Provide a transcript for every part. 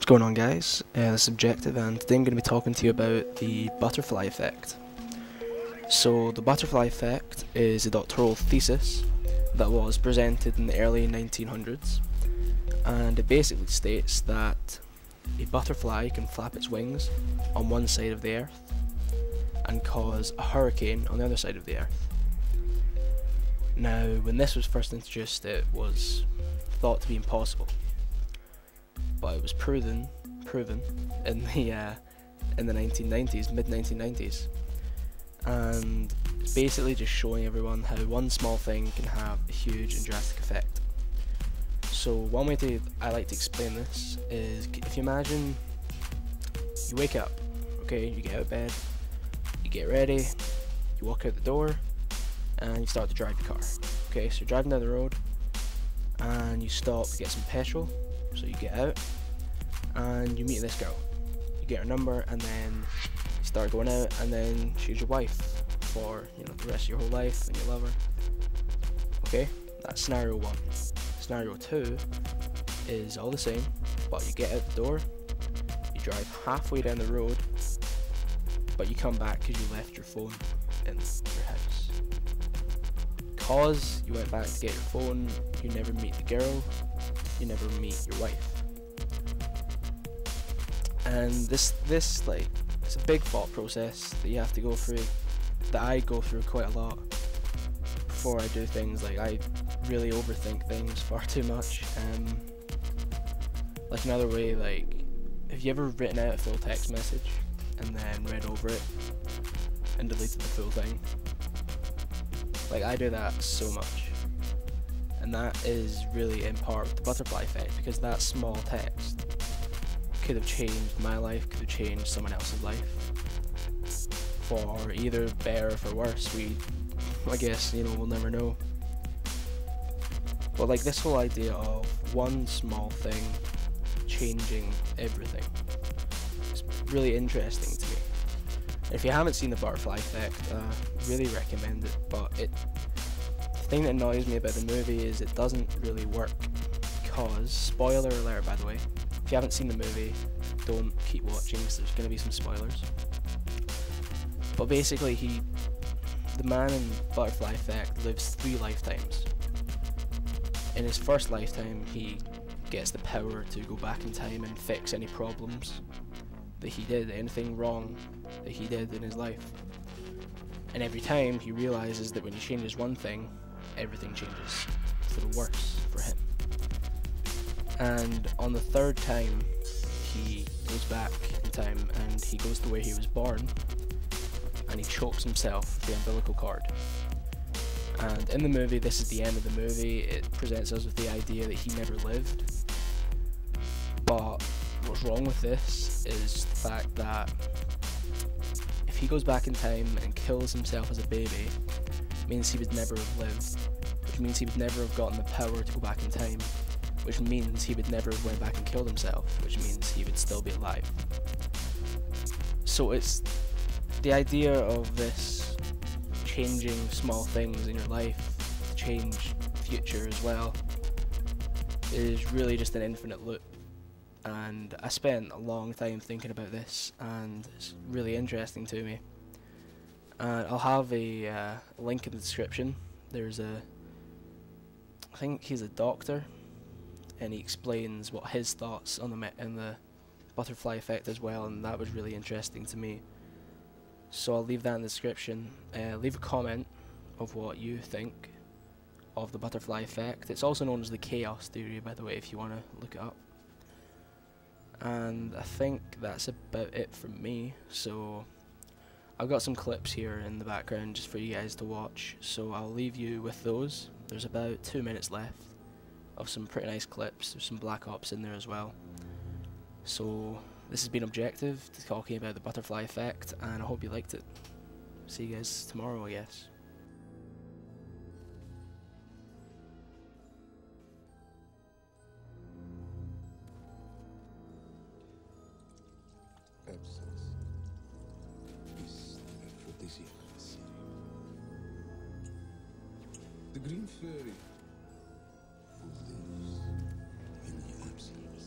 What's going on, guys? This is Objective, and today I'm going to be talking to you about the butterfly effect. So the butterfly effect is a doctoral thesis that was presented in the early 1900s, and it basically states that a butterfly can flap its wings on one side of the earth and cause a hurricane on the other side of the earth. Now, when this was first introduced, it was thought to be impossible, but it was proven in the 1990s, mid 1990s, and it's basically just showing everyone how one small thing can have a huge and drastic effect. So one way I like to explain this is, if you imagine you wake up, okay, you get out of bed, you get ready, you walk out the door, and you start to drive your car. Okay, so you're driving down the road, and you stop to get some petrol. So you get out and you meet this girl. You get her number, and then you start going out, and then she's your wife for the rest of your whole life, and you love her. Okay, that's scenario one. Scenario two is all the same, but you get out the door, you drive halfway down the road, but you come back because you left your phone in your house. Because you went back to get your phone, you never meet the girl, you never meet your wife. And this it's a big thought process that you have to go through, that I go through quite a lot before I do things. Like, I really overthink things far too much. Like, another way, like, have you ever written out a full text message and then read over it and deleted the full thing? Like, I do that so much, and that is really in part with the butterfly effect, because that small text could have changed my life, could have changed someone else's life, for either better or for worse. I guess, we'll never know. But like, this whole idea of one small thing changing everything is really interesting to me. If you haven't seen the butterfly effect, really recommend it. But the thing that annoys me about the movie is it doesn't really work, because, spoiler alert by the way, if you haven't seen the movie, don't keep watching because there's going to be some spoilers. But basically, the man in butterfly effect lives 3 lifetimes. In his first lifetime, he gets the power to go back in time and fix any problems that he did, anything wrong that he did in his life. And every time he realizes that when he changes one thing, everything changes for the worse for him. And on the 3rd time, he goes back in time and he goes the way he was born, and he chokes himself with the umbilical cord. And in the movie, this is the end of the movie, it presents us with the idea that he never lived. But what's wrong with this is the fact that if he goes back in time and kills himself as a baby, it means he would never have lived, which means he would never have gotten the power to go back in time, which means he would never have went back and killed himself, which means he would still be alive. So it's the idea of this changing small things in your life to change the future as well is really just an infinite loop. And I spent a long time thinking about this, and it's really interesting to me. And I'll have a link in the description. I think he's a doctor, and he explains what his thoughts on the butterfly effect as well, and that was really interesting to me. So I'll leave that in the description. Leave a comment of what you think of the butterfly effect. It's also known as the chaos theory, by the way, if you want to look it up. And I think that's about it from me. So I've got some clips here in the background just for you guys to watch, so I'll leave you with those. There's about 2 minutes left of some pretty nice clips. There's some Black Ops in there as well. So this has been Objective, talking about the butterfly effect, and I hope you liked it. See you guys tomorrow, I guess. Absence is aphrodisiac. The green fairy who lives in the absence.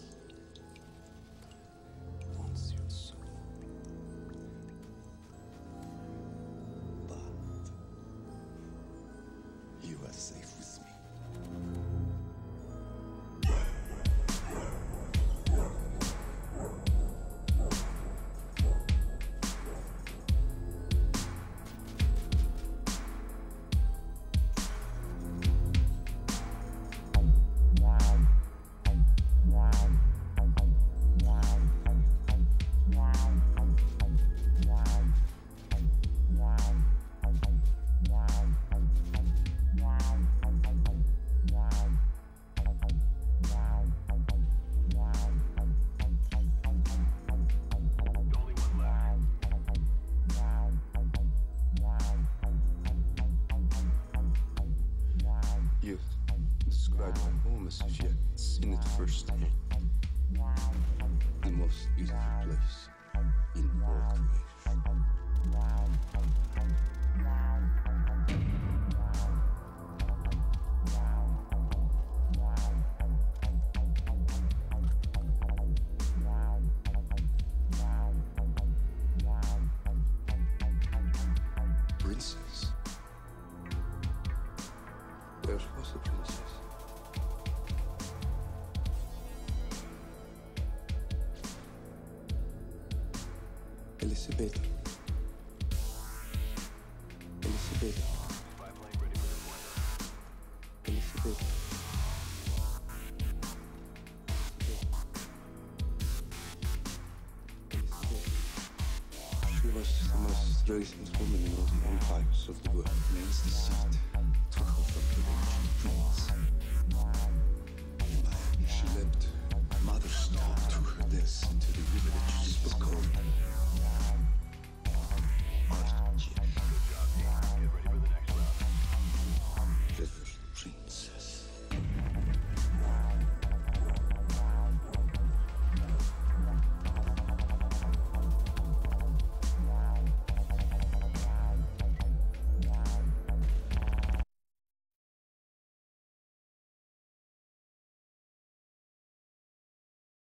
You've described my home as if you had seen it firsthand. The most beautiful place in all creation. Princess. There was a princess. Elizabeth. Elizabeth. Elizabeth. She was the most radiant woman in all the empires of the world. Name's the seat.